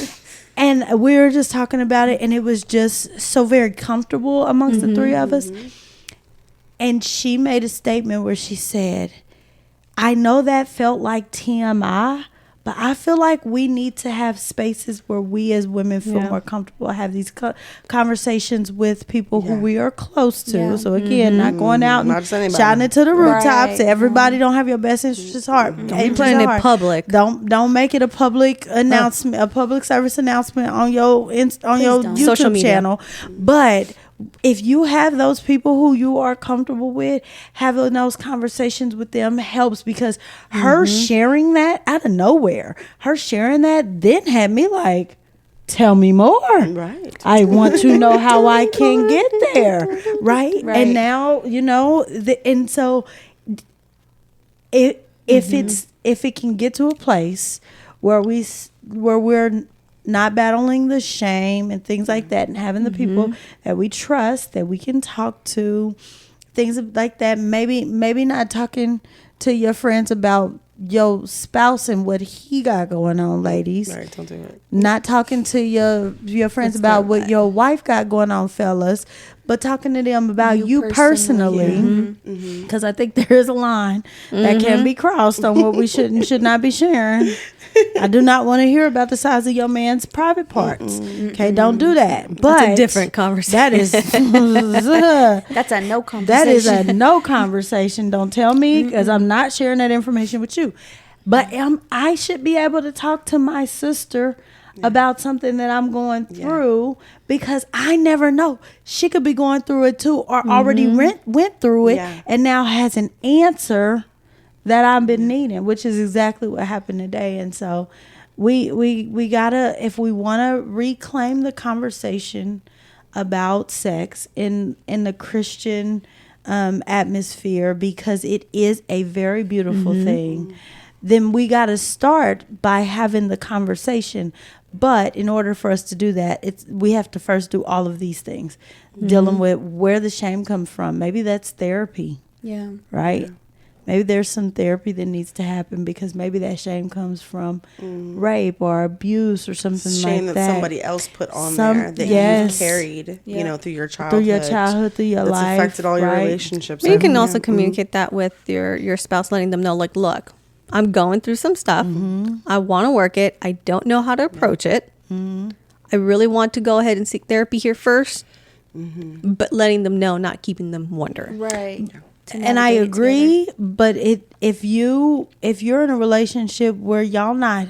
And we were just talking about it, and it was just so very comfortable amongst the three of us. And she made a statement where she said, "I know that felt like TMI, but I feel like we need to have spaces where we as women feel more comfortable, have these conversations with people who we are close to." Yeah. So again, not going out Not and just anybody. shouting it to the rooftops. Right. Everybody don't have your best interest at heart. Ain't putting it public. Don't make it a public announcement, a public service announcement on your don't. YouTube Social media. channel. But if you have those people who you are comfortable with, having those conversations with them helps, because her sharing that out of nowhere, her sharing that then had me like, tell me more. Right. I want to know how I can get there. Right. And now, and so if it can get to a place where we're not battling the shame and things like that, and having the people that we trust, that we can talk to, things like that. Maybe not talking to your friends about your spouse and what he got going on, ladies. Right, don't do it. Not talking to your friends about what your wife got going on, fellas, but talking to them about you personally. Because I think there is a line that can be crossed on what we should and should not be sharing. I do not want to hear about the size of your man's private parts. Okay, don't do that. But That's a different conversation. That is That's a no conversation. that is a no conversation. Don't tell me, because I'm not sharing that information with you. But I should be able to talk to my sister about something that I'm going through, because I never know. She could be going through it too, or already went through it and now has an answer that I've been needing, which is exactly what happened today. And so we gotta, if we want to reclaim the conversation about sex in the Christian atmosphere, because it is a very beautiful thing, then we got to start by having the conversation. But in order for us to do that, we have to first do all of these things, dealing with where the shame comes from. Maybe that's therapy. Yeah. Right? Maybe there's some therapy that needs to happen, because maybe that shame comes from rape or abuse or something like that. Shame that somebody else put on there that you've carried, through your childhood. Through your life. It's affected all your relationships. But you can also communicate that with your spouse, letting them know, like, look, I'm going through some stuff. I want to work it. I don't know how to approach it. I really want to go ahead and seek therapy here first, but letting them know, not keeping them wondering. Right. And I agree, but if you're in a relationship where y'all not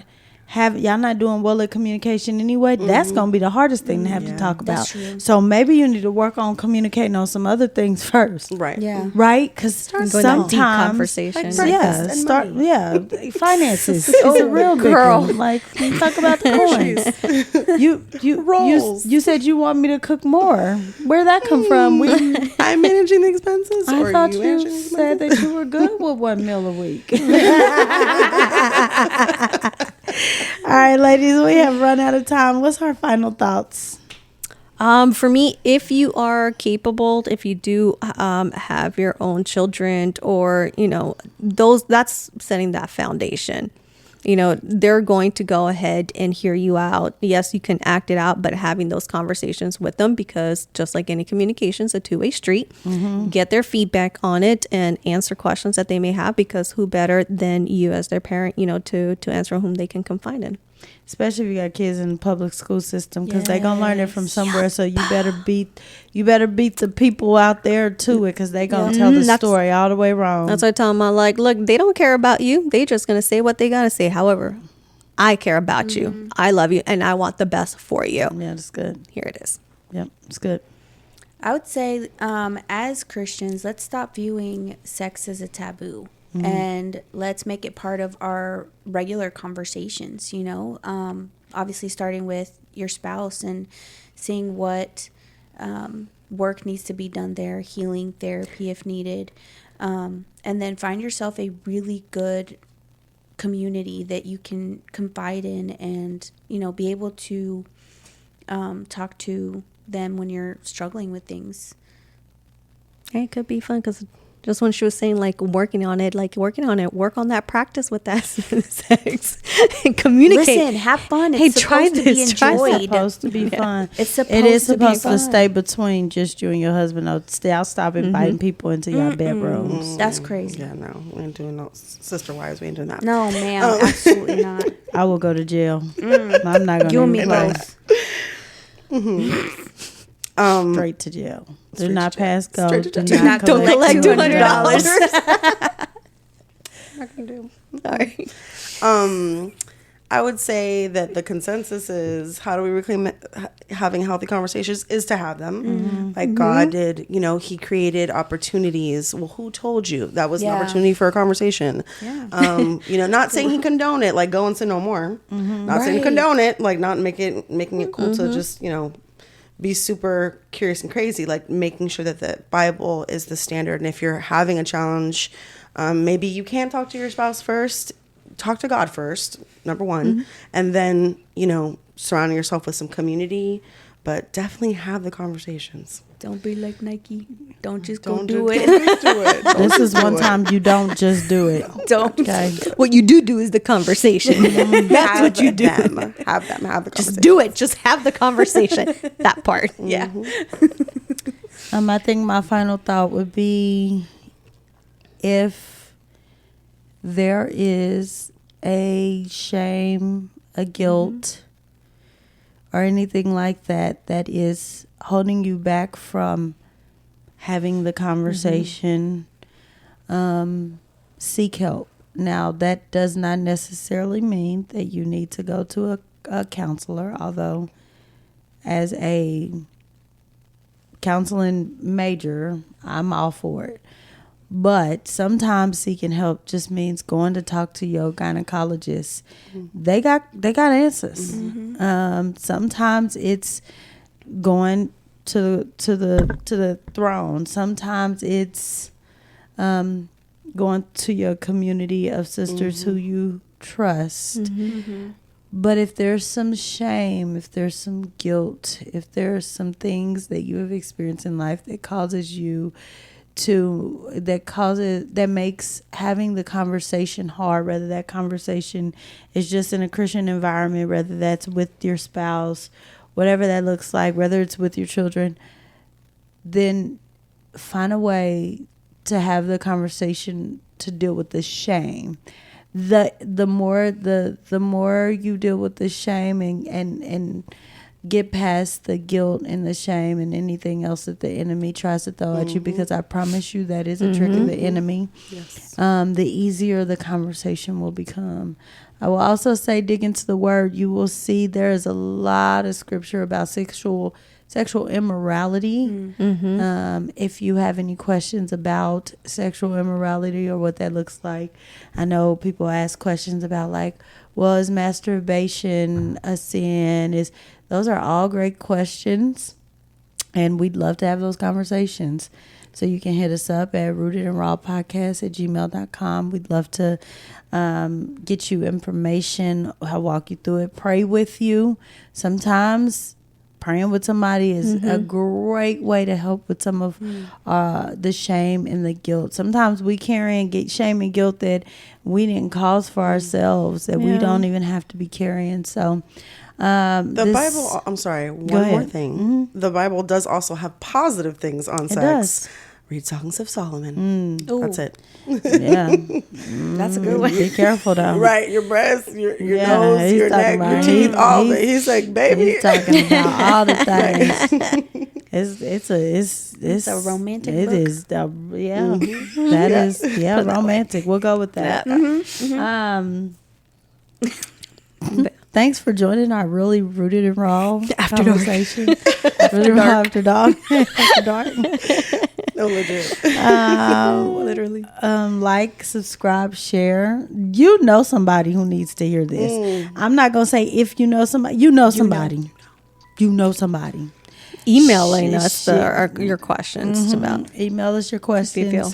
doing well at communication anyway, that's gonna be the hardest thing to have to talk about. So maybe you need to work on communicating on some other things first. Right. Yeah. Right? Because sometimes deep conversation. Finances. It's a real big one. Like, talk about the coins. You said you want me to cook more. Where'd that come from? I'm managing the expenses. I or thought you you said that you were good with 1 meal a week. All right, ladies, we have run out of time. What's our final thoughts? For me, if you are capable, if you do have your own children, or that's setting that foundation. They're going to go ahead and hear you out. Yes, you can act it out, but having those conversations with them, because just like any communication, it's a two-way street. Get their feedback on it and answer questions that they may have, because who better than you as their parent, to answer whom they can confide in. Especially if you got kids in the public school system, because they're gonna learn it from somewhere. So you better beat the people out there to it, because they're gonna tell the story all the way wrong. That's what I tell them. I'm like, look, they don't care about you. They just gonna say what they gotta say. However, I care about you. I love you, and I want the best for you. Yeah, that's good. Here it is. Yep, it's good. I would say, as Christians, let's stop viewing sex as a taboo. And let's make it part of our regular conversations, obviously starting with your spouse and seeing what work needs to be done there, healing therapy if needed. And then find yourself a really good community that you can confide in and, be able to talk to them when you're struggling with things. It could be fun, because just when she was saying, work on that practice with that sex and communicate. Listen, have fun. It's supposed to be enjoyed. It's supposed to be fun. It is supposed to stay between just you and your husband. I'll stop inviting people into your bedrooms. That's crazy. Yeah, no. We ain't doing no sister wives. We ain't doing that. No, ma'am. Absolutely not. I will go to jail. I'm not going to. You and me both. Straight to jail. Do not pass go. Do not collect $200. Not gonna do. Sorry. I would say that the consensus is, how do we reclaim having healthy conversations is to have them. God did, he created opportunities. Well, who told you that was an opportunity for a conversation? Yeah. Not saying he condone it, go and sin no more. Not saying condone it, not making it cool to just, be super curious and crazy, like making sure that the Bible is the standard. And if you're having a challenge, maybe you can't talk to your spouse first. Talk to God first, number one, and then, surrounding yourself with some community, but definitely have the conversations. Don't be like Nike. Don't just Don't do it. Do it. Don't This just is do one it. time you don't just do it. Don't. Okay. What you do is the conversation. That's what you do. Have the conversation. Just do it. Just have the conversation. That part. Yeah. I think my final thought would be, if there is a shame, a guilt, or anything like that that is holding you back from having the conversation, seek help. Now, that does not necessarily mean that you need to go to a counselor, although as a counseling major, I'm all for it. But sometimes seeking help just means going to talk to your gynecologist. They got answers. Sometimes it's going to the throne. Sometimes it's going to your community of sisters who you trust. But if there's some shame, if there's some guilt, if there's some things that you have experienced in life that causes you that makes having the conversation hard, whether that conversation is just in a Christian environment, whether that's with your spouse, whatever that looks like, whether it's with your children, then find a way to have the conversation to deal with the shame. The more you deal with the shame and get past the guilt and the shame and anything else that the enemy tries to throw at you, because I promise you that is a trick of the enemy. Yes. The easier the conversation will become. I will also say, dig into the word. You will see there is a lot of scripture about sexual immorality. If you have any questions about sexual immorality or what that looks like, I know people ask questions about, like, well, is masturbation a sin? Those are all great questions, and we'd love to have those conversations. So you can hit us up at rootedandrawpodcast@gmail.com. We'd love to get you information. I'll walk you through it. Pray with you. Sometimes praying with somebody is a great way to help with some of the shame and the guilt. Sometimes we carry and get shame and guilt that we didn't cause for ourselves, that we don't even have to be carrying. So the Bible, I'm sorry, one more thing. The Bible does also have positive things on sex. Does. Read Songs of Solomon. That's it. Yeah. That's a good one. Be careful though. Right, your breast, your Yeah, nose, he's your talking neck, your about- teeth, all of he's- it. He's like, baby. He's talking about all the things. It's a romantic It book. is that is romantic. We'll go with that. Thanks for joining our really rooted and raw After dark. conversation. After dark. After dark. No, legit. Literally. Like, subscribe, share. You know somebody who needs to hear this. I'm not gonna say if you know somebody. You know somebody. You know somebody. Emailing us Shit. your questions about. Email us your questions. feel.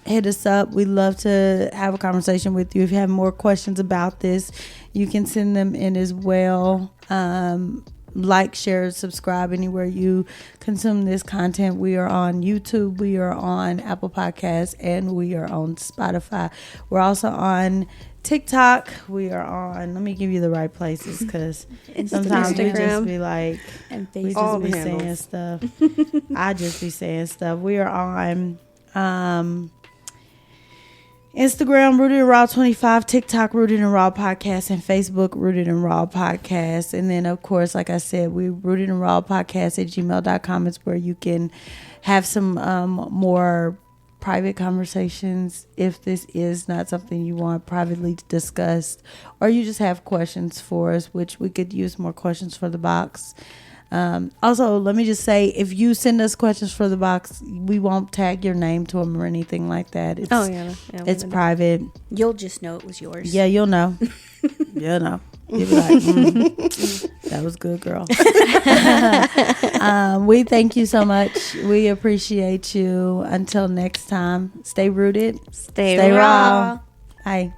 Hit us up. We'd love to have a conversation with you. If you have more questions about this, you can send them in as well. Like, share, subscribe anywhere you consume this content. We are on YouTube, we are on Apple Podcasts, and we are on Spotify. We're also on TikTok. We are on, let me give you the right places, because sometimes we just Instagram. be like, And we Facebook. All just be the saying handles. stuff. I just be saying stuff. We are on Instagram, Rooted and Raw 25, TikTok, Rooted and Raw Podcast, and Facebook, Rooted and Raw Podcast. And then, of course, like I said, we Rooted and Raw Podcast @gmail.com is where you can have some more private conversations if this is not something you want privately discussed, or you just have questions for us, which we could use more questions for the box. Also, let me just say, if you send us questions for the box, we won't tag your name to them or anything like that. It's, Oh yeah, it's private. You'll just know it was yours. Yeah, you'll know. You'll know. You'd be like, that was good, girl. We thank you so much. We appreciate you. Until next time, stay rooted. Stay raw. Bye.